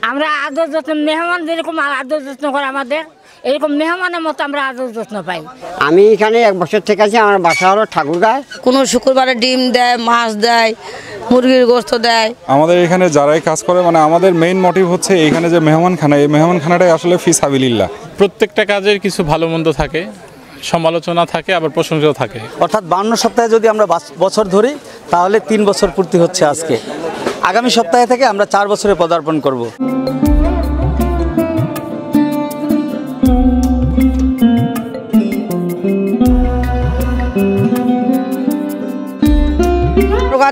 আমরা আদর যত্ন মেহমান যেরকম আদর যত্ন করে আমাদের এরকম মেহমানের মতো আমরা আদর যত্ন পাই। আমি এখানে 1 বছর থেকে আছি। আমার বাসা হলো ঠাকুরগাঁও। কোনো শুক্রবারে ডিম দেয়, মাছ দেয়, মুরগির গোশত দেয়। আমাদের এখানে যারাই কাজ করে মানে আমাদের মেইন মোটিভ হচ্ছে এখানে যে মেহমানখানা, এই মেহমানখানাটাই আসলে ফি সাবিলিল্লাহ। প্রত্যেকটা কাজের কিছু ভালো মন্দ থাকে, সমালোচনা থাকে, আবার প্রশংসাও থাকে। অর্থাৎ 52 সপ্তাহে যদি আমরা বছর ধরি তাহলে 3 বছর পূর্তি হচ্ছে আজকে। আগামী সপ্তাহে থেকে আমরা 4 বছরে পদার্পণ করব।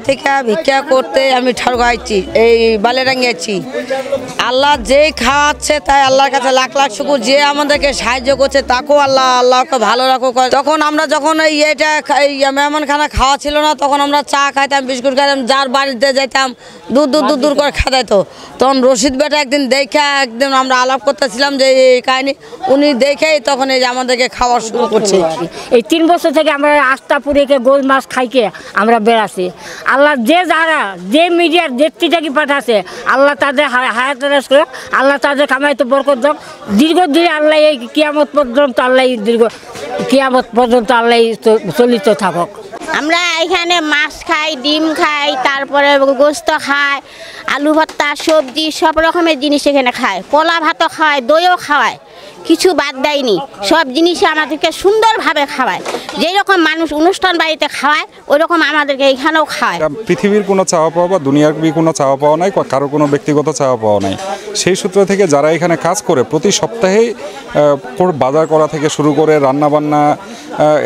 থেকে ভিক্ষা করতে আমি ঠাকুরগাঁওছি, এই বালেরাঙ্গিয়েছি। আল্লাহ যেই খাওয়াচ্ছে তাই আল্লাহর কাছে লাখ লাখ শুকুর। যে আমাদেরকে সাহায্য করছে তাকেও আল্লাহকে ভালো রাখো। তখন আমরা যখন এই মেহমানখানা খাওয়া ছিল না, তখন আমরা চা খাইতাম, বিস্কুট খাইতাম, যার বাড়িতে যাইতাম দূর করে খাওয়াইতো। তখন রশিদ বেটা একদিন একদিন আমরা আলাপ করতেছিলাম যে এই কাহিনী, উনি দেখেই তখন এই যে আমাদেরকে খাওয়া শুরু করছে। এই 3 বছর থেকে আমরা আস্তাপুরিকে গোল মাছ খাইকে আমরা বেড়াচ্ছি। আল্লাহ যে মিডিয়ার যেটি পাঠাচ্ছে আল্লাহ তাদের হায়াত রাজ করে, আল্লাহ তাদের কামাইতে বরকত দাও। দীর্ঘদিনে আল্লাহ এই কিয়ামত পর্যন্ত আল্লাহ চলিত থাকুক। আমরা এখানে মাছ খাই, ডিম খাই, তারপরে গোস্ত খাই, আলু ভর্তা, সবজি, সব রকমের জিনিস এখানে খায়। পোলা ভাতও খাওয়ায়, দইও খাওয়ায়, কিছু বাদ দেয়নি। সব জিনিসই আমাদেরকে সুন্দরভাবে খাওয়ায়। যেই রকম মানুষ অনুষ্ঠান বাড়িতে খাওয়ায় ওই রকম আমাদেরকে এখানেও খাওয়ায়। পৃথিবীর কোনো চাওয়া পাওয়া বা দুনিয়ার কোনো চাওয়া পাওয়া নাই, কারো কোনো ব্যক্তিগত চাওয়া পাওয়া নাই। সেই সূত্র থেকে যারা এখানে কাজ করে প্রতি সপ্তাহেই বাজার করা থেকে শুরু করে রান্নাবান্না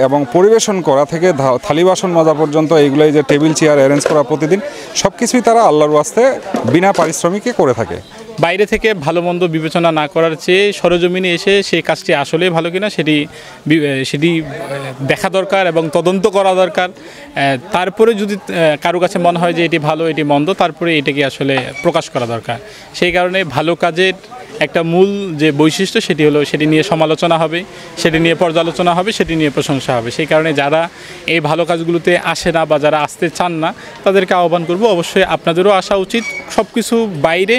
এবং পরিবেশন করা থেকে থালি বাসন মাজা পর্যন্ত এইগুলোই যে টেবিল চেয়ার অ্যারেঞ্জ করা প্রতিদিন সব কিছুই তারা আল্লাহর ওয়াস্তে বিনা পারিশ্রমিকে করে থাকে। বাইরে থেকে ভালো মন্দ বিবেচনা না করার চেয়ে সরজমিনে এসে সেই কাজটি আসলেই ভালো কিনা সেটি দেখা দরকার এবং তদন্ত করা দরকার। তারপরে যদি কারো কাছে মনে হয় যে এটি ভালো এটি মন্দ, তারপরে এটাকে আসলে প্রকাশ করা দরকার। সেই কারণে ভালো কাজের একটা মূল যে বৈশিষ্ট্য সেটি হলো সেটি নিয়ে সমালোচনা হবে, সেটি নিয়ে পর্যালোচনা হবে, সেটি নিয়ে প্রশংসা হবে। সেই কারণে যারা এই ভালো কাজগুলোতে আসে না বা যারা আসতে চান না তাদেরকে আহ্বান করব, অবশ্যই আপনাদেরও আসা উচিত। সব কিছু বাইরে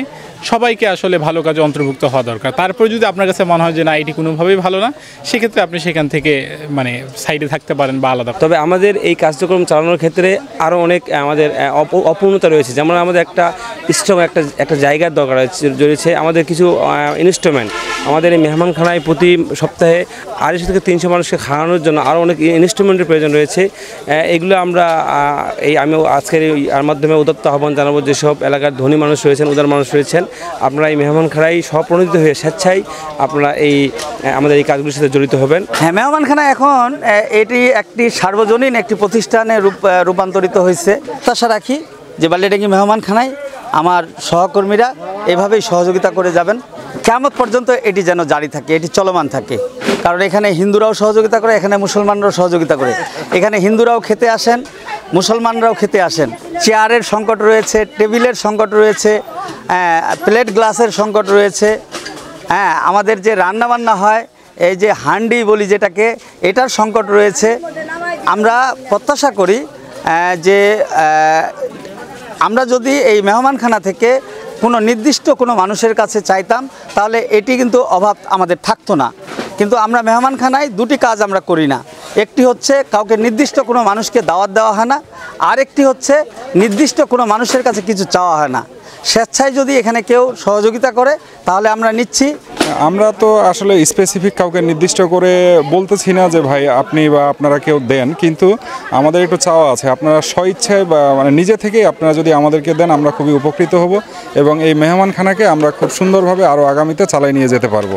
সবাইকে আসলে ভালো কাজে অন্তর্ভুক্ত হওয়া দরকার। তারপরে যদি আপনার কাছে মনে হয় যে না এটি কোনোভাবেই ভালো না, সেক্ষেত্রে আপনি সেখান থেকে মানে সাইডে থাকতে পারেন বা আলাদা। তবে আমাদের এই কার্যক্রম চালানোর ক্ষেত্রে আরও অনেক আমাদের অপূর্ণতা রয়েছে। যেমন আমাদের একটা স্ট্রং একটা জায়গার দরকার রয়েছে। আমাদের কিছু ইনস্ট্রুমেন্ট আমাদের এই মেহমানখানায় প্রতি সপ্তাহে 250 থেকে 300 মানুষকে খাওয়ানোর জন্য আরও অনেক ইনস্ট্রুমেন্টের প্রয়োজন রয়েছে। এগুলো আমরা আমি আজকের এর মাধ্যমে উদাত্ত আহ্বান জানাবো, যেসব এলাকার ধনী মানুষ রয়েছেন, উদার মানুষ রয়েছেন, আপনারা এই মেহমানখানায় স্বপ্রণোদিত হয়ে স্বেচ্ছায় আপনারা আমাদের এই কাজগুলির সাথে জড়িত হবেন। হ্যাঁ, মেহমানখানা এখন এটি একটি সার্বজনীন একটি প্রতিষ্ঠানে রূপান্তরিত হয়েছে। আশা রাখি যে বালিয়াডাঙ্গি মেহমানখানায় আমার সহকর্মীরা এভাবেই সহযোগিতা করে যাবেন, কিয়ামত পর্যন্ত এটি যেন জারি থাকে, এটি চলমান থাকে। কারণ এখানে হিন্দুরাও সহযোগিতা করে, এখানে মুসলমানরাও সহযোগিতা করে। এখানে হিন্দুরাও খেতে আসেন, মুসলমানরাও খেতে আসেন। চেয়ারের সংকট রয়েছে, টেবিলের সংকট রয়েছে, প্লেট গ্লাসের সংকট রয়েছে। আমাদের যে রান্নাবান্না হয় এই যে হান্ডি বলি যেটাকে, এটার সংকট রয়েছে। আমরা প্রত্যাশা করি যে আমরা যদি এই মেহমানখানা থেকে কোনো নির্দিষ্ট কোনো মানুষের কাছে চাইতাম তাহলে এটি কিন্তু অভাব আমাদের থাকতো না। কিন্তু আমরা মেহমানখানায় 2টি কাজ আমরা করি না। একটি হচ্ছে কাউকে নির্দিষ্ট কোনো মানুষকে দাওয়াত দেওয়া হয় না, আরেকটি হচ্ছে নির্দিষ্ট কোনো মানুষের কাছে কিছু চাওয়া হয় না। স্বেচ্ছায় যদি এখানে কেউ সহযোগিতা করে তাহলে আমরা নিচ্ছি। আমরা তো আসলে স্পেসিফিক কাউকে নির্দিষ্ট করে বলতেছি না যে ভাই আপনি বা আপনারা কেউ দেন, কিন্তু আমাদের একটু চাওয়া আছে আপনারা স্বইচ্ছায় বা মানে নিজে থেকেই আপনারা যদি আমাদেরকে দেন আমরা খুবই উপকৃত হব এবং এই মেহমানখানাকে আমরা খুব সুন্দরভাবে আরও আগামীতে চালিয়ে নিয়ে যেতে পারবো।